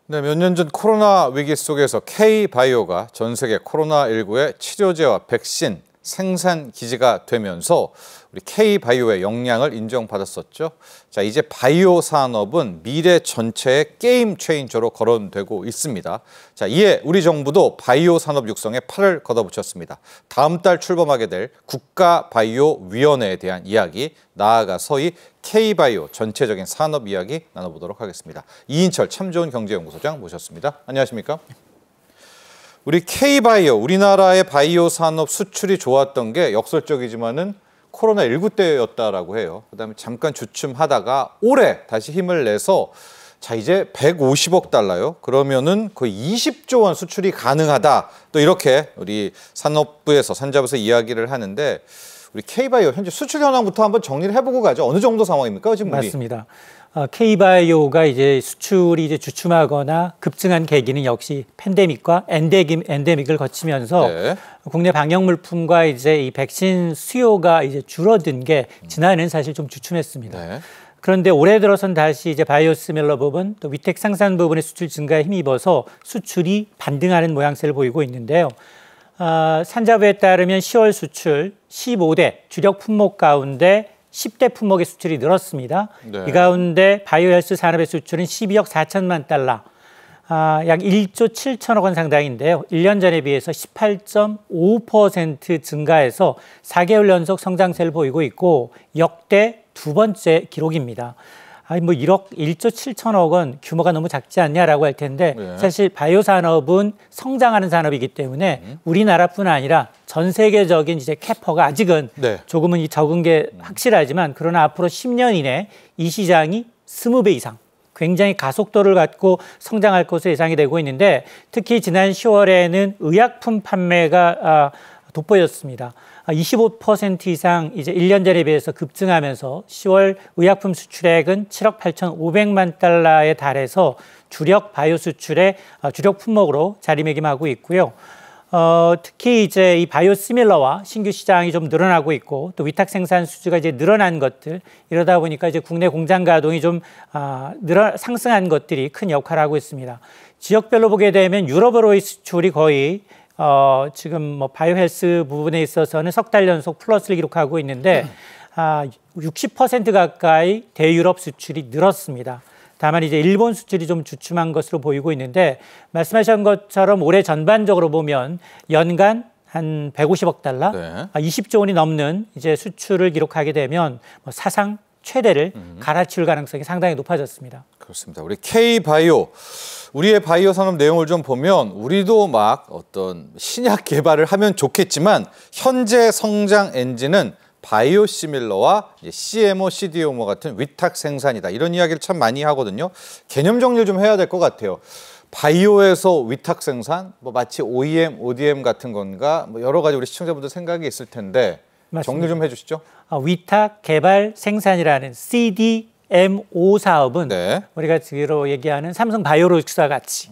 네, 몇 년 전 코로나 위기 속에서 K-바이오가 전 세계 코로나19의 치료제와 백신 생산 기지가 되면서 우리 K-바이오의 역량을 인정받았었죠. 자, 이제 바이오 산업은 미래 전체의 게임 체인저로 거론되고 있습니다. 자, 이에 우리 정부도 바이오 산업 육성에 팔을 걷어붙였습니다. 다음 달 출범하게 될 국가바이오위원회에 대한 이야기, 나아가서 이 K-바이오 전체적인 산업 이야기 나눠보도록 하겠습니다. 이인철 참좋은경제연구소장 모셨습니다. 안녕하십니까? 우리 K-바이오, 우리나라의 바이오 산업 수출이 좋았던 게 역설적이지만은 코로나19 때였다라고 해요. 그다음에 잠깐 주춤하다가 올해 다시 힘을 내서 자 이제 150억 달러요. 그러면은 거의 20조 원 수출이 가능하다. 또 이렇게 우리 산업부에서 산자부에서 이야기를 하는데 우리 K-바이오 현재 수출 현황부터 한번 정리를 해보고 가죠. 어느 정도 상황입니까 지금? 맞습니다. K-바이오가 이제 수출이 이제 주춤하거나 급증한 계기는 역시 팬데믹과 엔데믹을 거치면서 네. 국내 방역물품과 이제 이 백신 수요가 이제 줄어든 게 지난해는 사실 좀 주춤했습니다. 네. 그런데 올해 들어선 다시 이제 바이오시밀러 부분 또 위택 생산 부분의 수출 증가에 힘입어서 수출이 반등하는 모양새를 보이고 있는데요. 산자부에 따르면 10월 수출 15대 주력 품목 가운데 10대 품목의 수출이 늘었습니다. 네. 이 가운데 바이오헬스 산업의 수출은 12억 4천만 달러, 약 1조 7천억 원 상당인데요. 1년 전에 비해서 18.5% 증가해서 4개월 연속 성장세를 보이고 있고 역대 두 번째 기록입니다. 뭐 1조 7천억 원 규모가 너무 작지 않냐라고 할 텐데 네. 사실 바이오 산업은 성장하는 산업이기 때문에 우리나라뿐 아니라 전 세계적인 이제 캐퍼가 아직은 네. 조금은 적은 게 확실하지만 그러나 앞으로 10년 이내 이 시장이 20배 이상 굉장히 가속도를 갖고 성장할 것으로 예상이 되고 있는데 특히 지난 10월에는 의약품 판매가 돋보였습니다. 25% 이상 이제 1년 전에 비해서 급증하면서 10월 의약품 수출액은 7억 8,500만 달러에 달해서 주력 바이오 수출의 주력 품목으로 자리매김하고 있고요. 특히 이제 이 바이오시밀러와 신규 시장이 좀 늘어나고 있고 또 위탁 생산 수주가 이제 늘어난 것들 이러다 보니까 이제 국내 공장 가동이 좀 상승한 것들이 큰 역할을 하고 있습니다. 지역별로 보게 되면 유럽으로의 수출이 거의 지금 뭐 바이오헬스 부분에 있어서는 석 달 연속 플러스를 기록하고 있는데 60% 가까이 대유럽 수출이 늘었습니다. 다만 이제 일본 수출이 좀 주춤한 것으로 보이고 있는데 말씀하신 것처럼 올해 전반적으로 보면 연간 한 150억 달러, 네. 20조 원이 넘는 이제 수출을 기록하게 되면 뭐 사상 최대를 갈아치울 가능성이 상당히 높아졌습니다. 그렇습니다. 우리 K-바이오, 우리의 바이오 산업 내용을 좀 보면 우리도 막 어떤 신약 개발을 하면 좋겠지만 현재 성장 엔진은 바이오시밀러와 CMO, CDMO 같은 위탁 생산이다. 이런 이야기를 참 많이 하거든요. 개념 정리를 좀 해야 될 것 같아요. 바이오에서 위탁 생산, 뭐 마치 OEM, ODM 같은 건가, 뭐 여러 가지 우리 시청자분들 생각이 있을 텐데 맞습니다. 정리 좀 해주시죠. 위탁 개발 생산이라는 CDMO 사업은 네. 우리가 지금 얘기하는 삼성 바이오로직스와 같이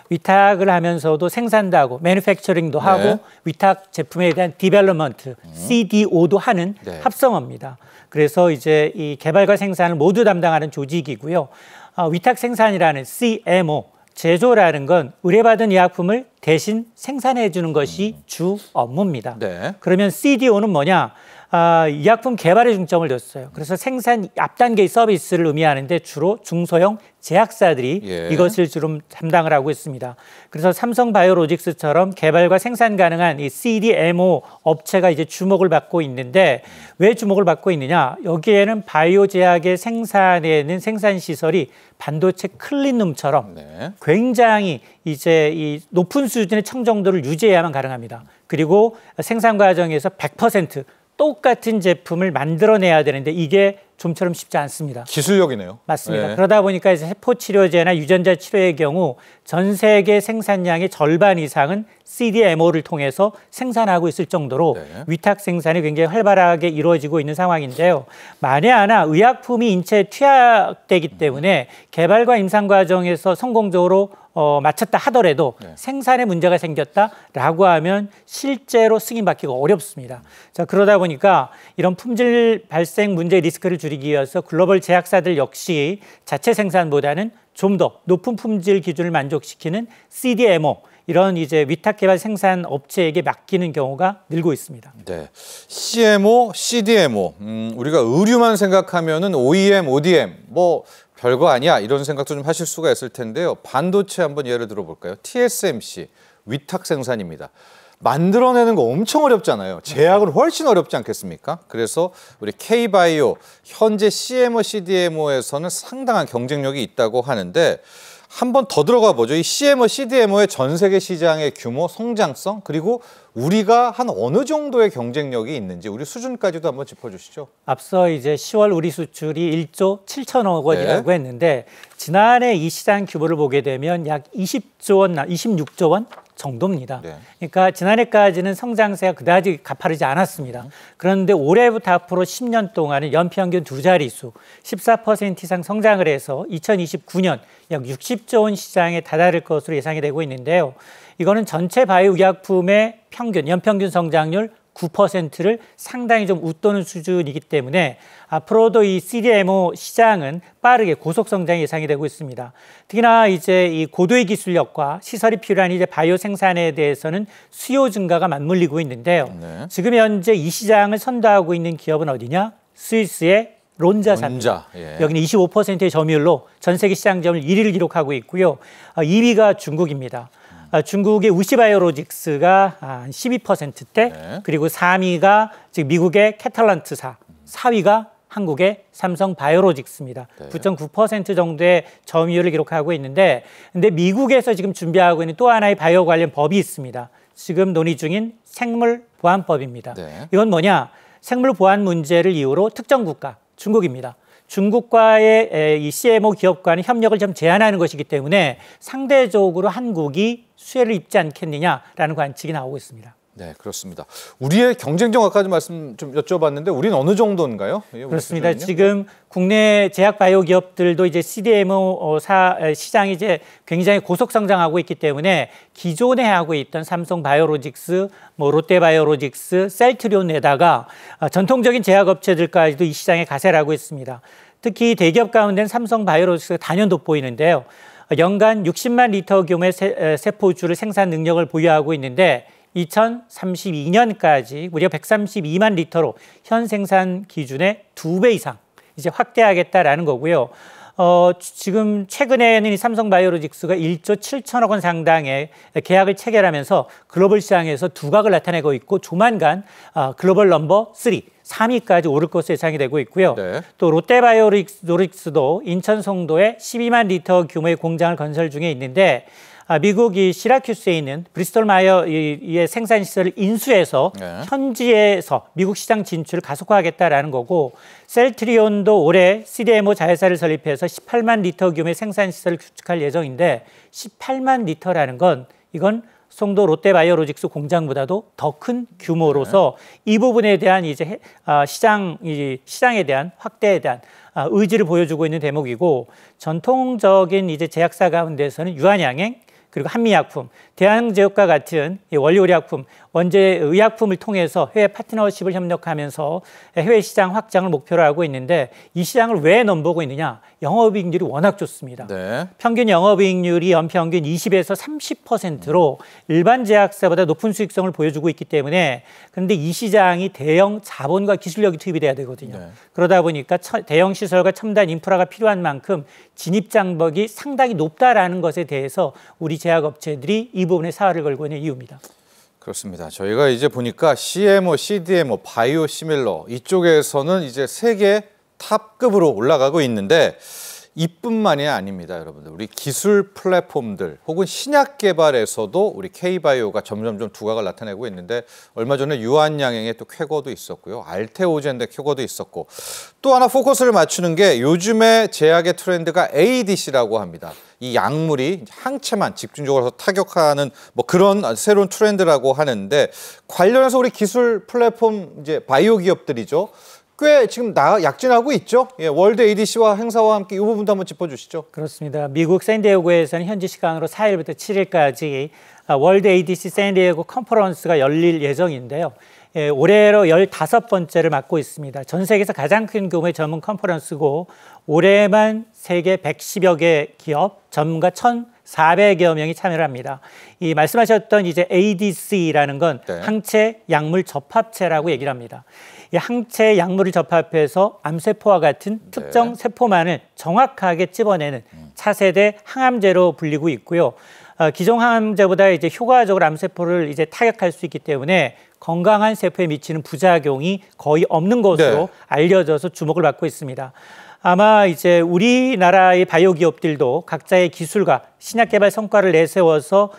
위탁을 하면서도 생산도 하고 매니팩처링도 네. 하고 위탁 제품에 대한 디벨롭먼트 CDO도 하는 네. 합성어입니다. 그래서 이제 이 개발과 생산을 모두 담당하는 조직이고요. 위탁 생산이라는 CMO 제조라는 건 의뢰받은 의약품을 대신 생산해 주는 것이 주 업무입니다. 네. 그러면 CDO는 뭐냐? 의약품 개발에 중점을 뒀어요. 그래서 생산 앞 단계의 서비스를 의미하는데 주로 중소형 제약사들이 예. 이것을 주로 담당을 하고 있습니다. 그래서 삼성 바이오로직스처럼 개발과 생산 가능한 이 CDMO 업체가 이제 주목을 받고 있는데 왜 주목을 받고 있느냐? 여기에는 바이오 제약의 생산에는 생산 시설이 반도체 클린룸처럼 네. 굉장히 이제 이 높은 수준의 청정도를 유지해야만 가능합니다. 그리고 생산 과정에서 100% 똑같은 제품을 만들어내야 되는데 이게 좀처럼 쉽지 않습니다. 기술력이네요. 맞습니다. 네. 그러다 보니까 이제 세포 치료제나 유전자 치료의 경우 전 세계 생산량의 절반 이상은 CDMO를 통해서 생산하고 있을 정도로 네. 위탁 생산이 굉장히 활발하게 이루어지고 있는 상황인데요. 만에 하나 의약품이 인체에 투약되기 때문에 개발과 임상 과정에서 성공적으로 마쳤다 하더라도 네. 생산에 문제가 생겼다라고 하면 실제로 승인받기가 어렵습니다. 자, 그러다 보니까 이런 품질 발생 문제 리스크를 줄이기 위해서 글로벌 제약사들 역시 자체 생산보다는 좀 더 높은 품질 기준을 만족시키는 CDMO 이런 이제 위탁 개발 생산 업체에게 맡기는 경우가 늘고 있습니다. 네, CMO, CDMO 우리가 의류만 생각하면은 OEM, ODM 뭐 별거 아니야 이런 생각도 좀 하실 수가 있을 텐데요. 반도체 한번 예를 들어볼까요? TSMC 위탁 생산입니다. 만들어내는 거 엄청 어렵잖아요. 제약은 훨씬 어렵지 않겠습니까? 그래서 우리 K바이오 현재 CMO, CDMO에서는 상당한 경쟁력이 있다고 하는데 한번 더 들어가 보죠. 이 CMO, CDMO의 전 세계 시장의 규모, 성장성 그리고 우리가 한 어느 정도의 경쟁력이 있는지 우리 수준까지도 한번 짚어주시죠. 앞서 이제 10월 우리 수출이 1조 7천억 원이라고 네. 했는데 지난해 이 시장 규모를 보게 되면 약 20조 원, 26조 원 정도입니다. 네. 그러니까 지난해까지는 성장세가 그다지 가파르지 않았습니다. 그런데 올해부터 앞으로 10년 동안은 연평균 두 자릿수 14% 이상 성장을 해서 2029년 약 60조 원 시장에 다다를 것으로 예상이 되고 있는데요. 이거는 전체 바이오 의약품의 평균, 연평균 성장률 9%를 상당히 좀 웃도는 수준이기 때문에 앞으로도 이 CDMO 시장은 빠르게 고속 성장이 예상이 되고 있습니다. 특히나 이제 이 고도의 기술력과 시설이 필요한 이제 바이오 생산에 대해서는 수요 증가가 맞물리고 있는데요. 네. 지금 현재 이 시장을 선도하고 있는 기업은 어디냐? 스위스의 론자사입니다. 예. 여기는 25%의 점유율로 전 세계 시장 점유율 1위를 기록하고 있고요. 2위가 중국입니다. 중국의 우시바이오로직스가 12%대, 네. 그리고 3위가 지금 미국의 캐탈란트사, 4위가 한국의 삼성바이오로직스입니다. 네. 9.9% 정도의 점유율을 기록하고 있는데, 근데 미국에서 지금 준비하고 있는 또 하나의 바이오 관련 법이 있습니다. 지금 논의 중인 생물보안법입니다. 네. 이건 뭐냐? 생물보안 문제를 이유로 특정 국가, 중국입니다. 중국과의 이 CMO 기업과는 협력을 좀 제한하는 것이기 때문에 상대적으로 한국이 수혜를 입지 않겠느냐라는 관측이 나오고 있습니다. 네, 그렇습니다. 우리의 경쟁력 아까 말씀 좀 여쭤봤는데 우리는 어느 정도인가요? 그렇습니다. 수준은요? 지금 국내 제약 바이오 기업들도 이제 CDMO 시장이 이제 굉장히 고속 성장하고 있기 때문에 기존에 하고 있던 삼성 바이오로직스, 롯데 바이오로직스, 셀트리온에다가 전통적인 제약 업체들까지도 이 시장에 가세를 하고 있습니다. 특히 대기업 가운데는 삼성 바이오로직스가 단연 돋보이는데요. 연간 60만 리터 규모의 세포주를 생산 능력을 보유하고 있는데 2032년까지 무려 132만 리터로 현 생산 기준의 2배 이상 이제 확대하겠다라는 거고요. 지금 최근에는 이 삼성바이오로직스가 1조 7천억 원 상당의 계약을 체결하면서 글로벌 시장에서 두각을 나타내고 있고 조만간 글로벌 넘버 3, 3위까지 오를 것으로 예상이 되고 있고요. 네. 또 롯데바이오로직스도 인천 송도에 12만 리터 규모의 공장을 건설 중에 있는데 미국 이 시라큐스에 있는 브리스톨 마이어의 생산 시설을 인수해서 네. 현지에서 미국 시장 진출을 가속화하겠다라는 거고 셀트리온도 올해 CDMO 자회사를 설립해서 18만 리터 규모의 생산 시설을 구축할 예정인데 18만 리터라는 건 이건 송도 롯데바이오로직스 공장보다도 더 큰 규모로서 이 부분에 대한 이제 시장에 대한 확대에 대한 의지를 보여주고 있는 대목이고 전통적인 이제 제약사 가운데서는 유한양행 그리고 한미약품, 대한제약과 같은 원료의약품, 원재의약품을 통해서 해외 파트너십을 협력하면서 해외 시장 확장을 목표로 하고 있는데 이 시장을 왜 넘보고 있느냐? 영업이익률이 워낙 좋습니다. 네. 평균 영업이익률이 연평균 20에서 30%로 일반 제약사보다 높은 수익성을 보여주고 있기 때문에 그런데 이 시장이 대형 자본과 기술력이 투입이 돼야 되거든요. 네. 그러다 보니까 대형 시설과 첨단 인프라가 필요한 만큼 진입 장벽이 상당히 높다라는 것에 대해서 우리 제약업체들이 이 부분에 사활을 걸고 있는 이유입니다. 그렇습니다. 저희가 이제 보니까 CMO, CDMO, 바이오 시밀러 이쪽에서는 이제 세계 탑급으로 올라가고 있는데 이뿐만이 아닙니다, 여러분들. 우리 기술 플랫폼들 혹은 신약 개발에서도 우리 K바이오가 점점점 두각을 나타내고 있는데 얼마 전에 유한양행의 또 쾌거도 있었고요. 알테오젠의 쾌거도 있었고 또 하나 포커스를 맞추는 게 요즘의 제약의 트렌드가 ADC라고 합니다. 이 약물이 항체만 집중적으로 타격하는 뭐 그런 새로운 트렌드라고 하는데 관련해서 우리 기술 플랫폼 이제 바이오 기업들이죠. 꽤 지금 약진하고 있죠. 예, 월드 ADC와 행사와 함께 이 부분도 한번 짚어주시죠. 그렇습니다. 미국 샌디에고에서는 현지 시간으로 4일부터 7일까지 월드 ADC 샌디에고 컨퍼런스가 열릴 예정인데요. 예, 올해로 15번째를 맡고 있습니다. 전 세계에서 가장 큰 규모의 전문 컨퍼런스고 올해만 세계 110여 개 기업, 전문가 1,400여 명이 참여를 합니다. 이 말씀하셨던 이제 ADC라는 건 네. 항체 약물 접합체라고 얘기를 합니다. 이 항체 약물을 접합해서 암세포와 같은 특정 세포만을 정확하게 찝어내는 차세대 항암제로 불리고 있고요. 기존 항암제보다 이제 효과적으로 암세포를 이제 타격할 수 있기 때문에 건강한 세포에 미치는 부작용이 거의 없는 것으로 알려져서 주목을 받고 있습니다. 아마 이제 우리나라의 바이오 기업들도 각자의 기술과 신약 개발 성과를 내세워서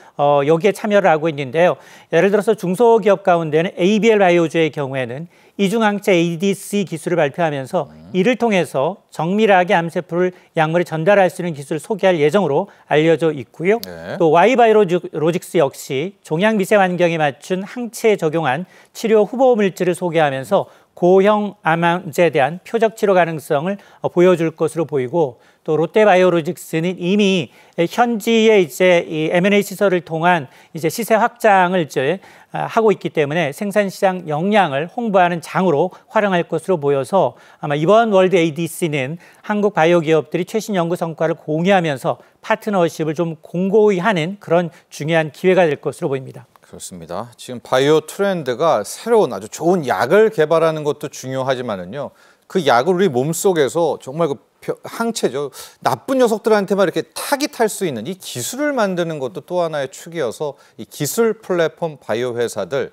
여기에 참여를 하고 있는데요. 예를 들어서 중소기업 가운데는 ABL 바이오주의 경우에는 이중항체 ADC 기술을 발표하면서 이를 통해서 정밀하게 암세포를 약물에 전달할 수 있는 기술을 소개할 예정으로 알려져 있고요. 또 Y바이오로직스 역시 종양 미세 환경에 맞춘 항체에 적용한 치료 후보 물질을 소개하면서 고형 암암제에 대한 표적 치료 가능성을 보여줄 것으로 보이고 또 롯데바이오로직스는 이미 현지에 이제 이 M&A 시설을 통한 이제 시세 확장을 이제 하고 있기 때문에 생산 시장 역량을 홍보하는 장으로 활용할 것으로 보여서 아마 이번 월드 ADC는 한국 바이오 기업들이 최신 연구 성과를 공유하면서 파트너십을 좀 공고히 하는 그런 중요한 기회가 될 것으로 보입니다. 그렇습니다. 지금 바이오 트렌드가 새로운 아주 좋은 약을 개발하는 것도 중요하지만은요. 그 약을 우리 몸속에서 정말 그 항체죠. 나쁜 녀석들한테만 이렇게 타깃 할 수 있는 이 기술을 만드는 것도 또 하나의 축이어서 이 기술 플랫폼 바이오 회사들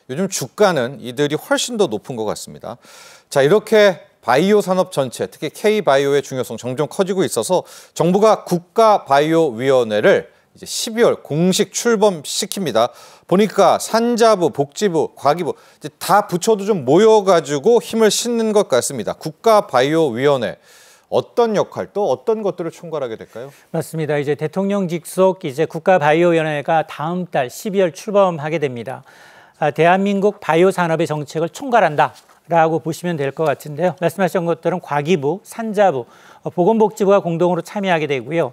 요즘 주가는 이들이 훨씬 더 높은 것 같습니다. 자, 이렇게 바이오 산업 전체, 특히 K바이오의 중요성 점점 커지고 있어서 정부가 국가바이오위원회를 이제 12월 공식 출범시킵니다. 보니까 산자부, 복지부, 과기부 이제 다 부처도 좀 모여가지고 힘을 싣는 것 같습니다. 국가바이오위원회 어떤 역할 또 어떤 것들을 총괄하게 될까요? 맞습니다. 이제 대통령 직속 이제 국가바이오위원회가 다음 달 12월 출범하게 됩니다. 대한민국 바이오 산업의 정책을 총괄한다라고 보시면 될 것 같은데요. 말씀하신 것들은 과기부, 산자부, 보건복지부가 공동으로 참여하게 되고요.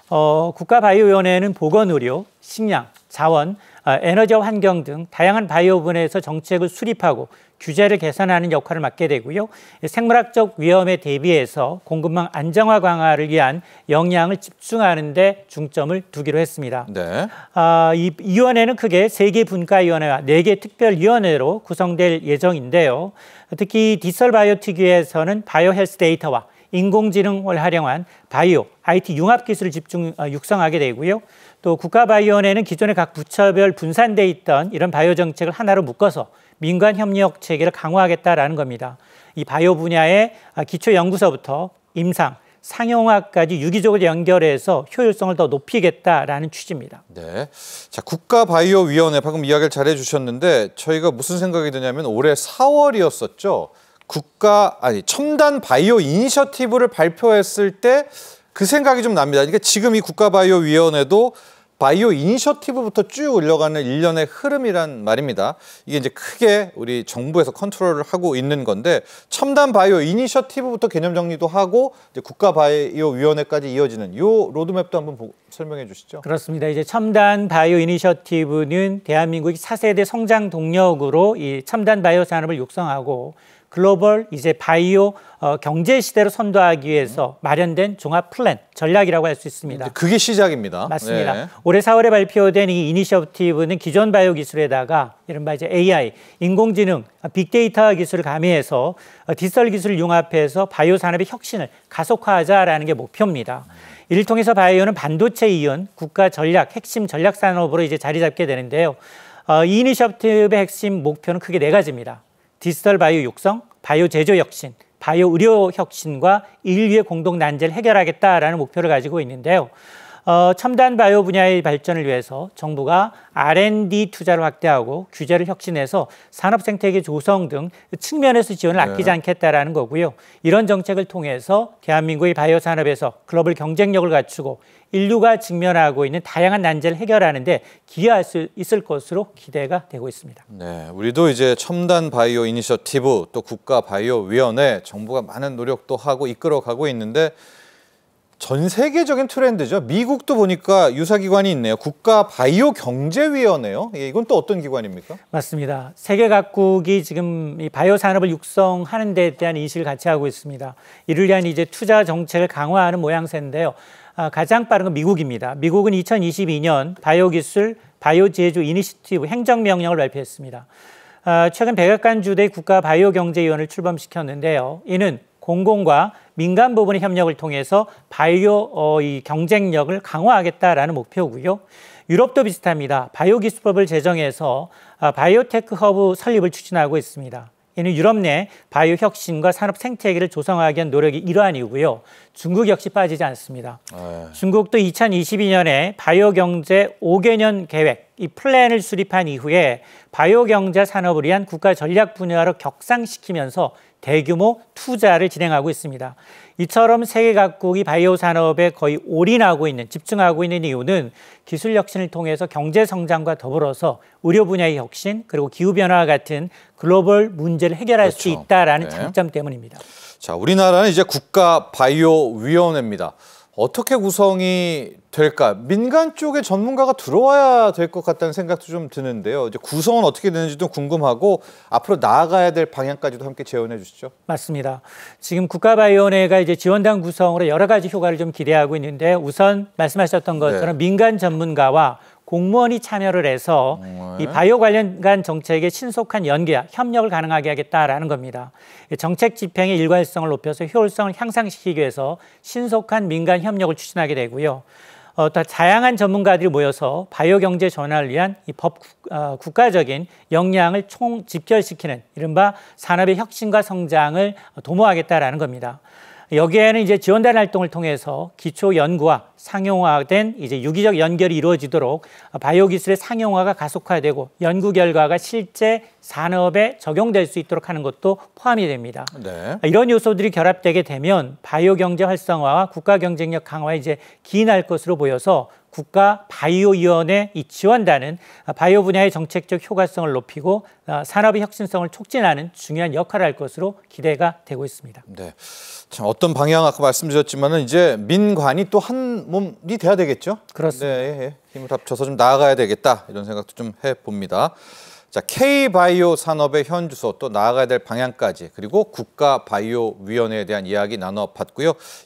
국가바이오위원회는 보건의료, 식량, 자원, 에너지와 환경 등 다양한 바이오 분야에서 정책을 수립하고 규제를 개선하는 역할을 맡게 되고요. 생물학적 위험에 대비해서 공급망 안정화 강화를 위한 역량을 집중하는 데 중점을 두기로 했습니다. 네. 이 위원회는 크게 3개 분과위원회와 4개 특별위원회로 구성될 예정인데요. 특히 디지털 바이오 특유에서는 바이오 헬스 데이터와 인공지능을 활용한 바이오, IT 융합 기술을 육성하게 되고요. 또 국가바이오원회는 기존의 각 부처별 분산돼 있던 이런 바이오 정책을 하나로 묶어서 민관 협력 체계를 강화하겠다라는 겁니다. 이 바이오 분야의 기초 연구서부터 임상, 상용화까지 유기적으로 연결해서 효율성을 더 높이겠다라는 취지입니다. 네, 자 국가바이오위원회 방금 이야기를 잘 해주셨는데 저희가 무슨 생각이 드냐면 올해 4월이었었죠. 첨단 바이오 이니셔티브를 발표했을 때 그 생각이 좀 납니다. 그러니까 지금 이 국가바이오위원회도 바이오 이니셔티브부터 쭉 올려가는 일련의 흐름이란 말입니다. 이게 이제 크게 우리 정부에서 컨트롤을 하고 있는 건데 첨단 바이오 이니셔티브부터 개념 정리도 하고 이제 국가바이오위원회까지 이어지는 이 로드맵도 한번 설명해 주시죠. 그렇습니다. 이제 첨단 바이오 이니셔티브는 대한민국이 4세대 성장 동력으로 이 첨단 바이오 산업을 육성하고 글로벌 이제 바이오 경제 시대로 선도하기 위해서 마련된 종합 플랜, 전략이라고 할 수 있습니다. 그게 시작입니다. 맞습니다. 네. 올해 4월에 발표된 이 이니셔티브는 기존 바이오 기술에다가 이른바 이제 AI, 인공지능, 빅데이터 기술을 가미해서 디지털 기술을 융합해서 바이오 산업의 혁신을 가속화하자라는 게 목표입니다. 이를 통해서 바이오는 반도체 이은 국가 전략, 핵심 전략 산업으로 이제 자리 잡게 되는데요. 이 이니셔티브의 핵심 목표는 크게 4가지입니다. 디지털 바이오 육성, 바이오 제조 혁신, 바이오 의료 혁신과 인류의 공동 난제를 해결하겠다라는 목표를 가지고 있는데요. 첨단 바이오 분야의 발전을 위해서 정부가 R&D 투자를 확대하고 규제를 혁신해서 산업 생태계 조성 등 측면에서 지원을 아끼지 않겠다라는 거고요. 이런 정책을 통해서 대한민국의 바이오 산업에서 글로벌 경쟁력을 갖추고 인류가 직면하고 있는 다양한 난제를 해결하는 데 기여할 수 있을 것으로 기대가 되고 있습니다. 네, 우리도 이제 첨단 바이오 이니셔티브 또 국가 바이오 위원회 정부가 많은 노력도 하고 이끌어가고 있는데 전 세계적인 트렌드죠. 미국도 보니까 유사기관이 있네요. 국가 바이오 경제위원회요. 이건 또 어떤 기관입니까? 맞습니다. 세계 각국이 지금 이 바이오 산업을 육성하는 데 대한 인식을 같이 하고 있습니다. 이를 위한 이제 투자 정책을 강화하는 모양새인데요. 가장 빠른 건 미국입니다. 미국은 2022년 바이오 기술, 바이오 제조 이니시티브 행정명령을 발표했습니다. 최근 백악관 주도의 국가 바이오 경제위원회를 출범시켰는데요. 이는 공공과 민간 부분의 협력을 통해서 바이오 이 경쟁력을 강화하겠다라는 목표고요. 유럽도 비슷합니다. 바이오 기술법을 제정해서 바이오테크 허브 설립을 추진하고 있습니다. 이는 유럽 내 바이오 혁신과 산업 생태계를 조성하기 위한 노력이 일환이고요. 중국 역시 빠지지 않습니다. 중국도 2022년에 바이오 경제 5개년 계획, 이 플랜을 수립한 이후에 바이오 경제 산업을 위한 국가 전략 분야로 격상시키면서 대규모 투자를 진행하고 있습니다. 이처럼 세계 각국이 바이오 산업에 거의 올인하고 있는, 집중하고 있는 이유는 기술 혁신을 통해서 경제 성장과 더불어서 의료 분야의 혁신 그리고 기후변화와 같은 글로벌 문제를 해결할 수 있다라는 장점 때문입니다. 자, 우리나라는 이제 국가 바이오 위원회입니다. 어떻게 구성이 될까? 민간 쪽에 전문가가 들어와야 될 것 같다는 생각도 좀 드는데요. 이제 구성은 어떻게 되는지도 궁금하고 앞으로 나아가야 될 방향까지도 함께 재원해 주시죠. 맞습니다. 지금 국가바이오원회가 이제 지원단 구성으로 여러 가지 효과를 좀 기대하고 있는데 우선 말씀하셨던 것처럼 민간 전문가와 공무원이 참여를 해서 이 바이오 관련 정책의 신속한 연계와 협력을 가능하게 하겠다라는 겁니다. 정책 집행의 일관성을 높여서 효율성을 향상시키기 위해서 신속한 민간 협력을 추진하게 되고요. 또 다양한 전문가들이 모여서 바이오 경제 전환을 위한 이 국가적인 역량을 총 집결시키는 이른바 산업의 혁신과 성장을 도모하겠다라는 겁니다. 여기에는 이제 지원단 활동을 통해서 기초 연구와 상용화된 이제 유기적 연결이 이루어지도록 바이오 기술의 상용화가 가속화되고 연구 결과가 실제 산업에 적용될 수 있도록 하는 것도 포함이 됩니다. 이런 요소들이 결합되게 되면 바이오 경제 활성화와 국가 경쟁력 강화에 이제 기인할 것으로 보여서 국가 바이오위원회 이 지원단은 바이오 분야의 정책적 효과성을 높이고 산업의 혁신성을 촉진하는 중요한 역할을 할 것으로 기대가 되고 있습니다. 네, 참 어떤 방향 아까 말씀드렸지만은 이제 민관이 또 한 몸이 돼야 되겠죠? 그렇습니다. 네, 힘을 합쳐서 좀 나아가야 되겠다 이런 생각도 좀 해봅니다. 자, K바이오 산업의 현주소 또 나아가야 될 방향까지 그리고 국가 바이오 위원회에 대한 이야기 나눠봤고요.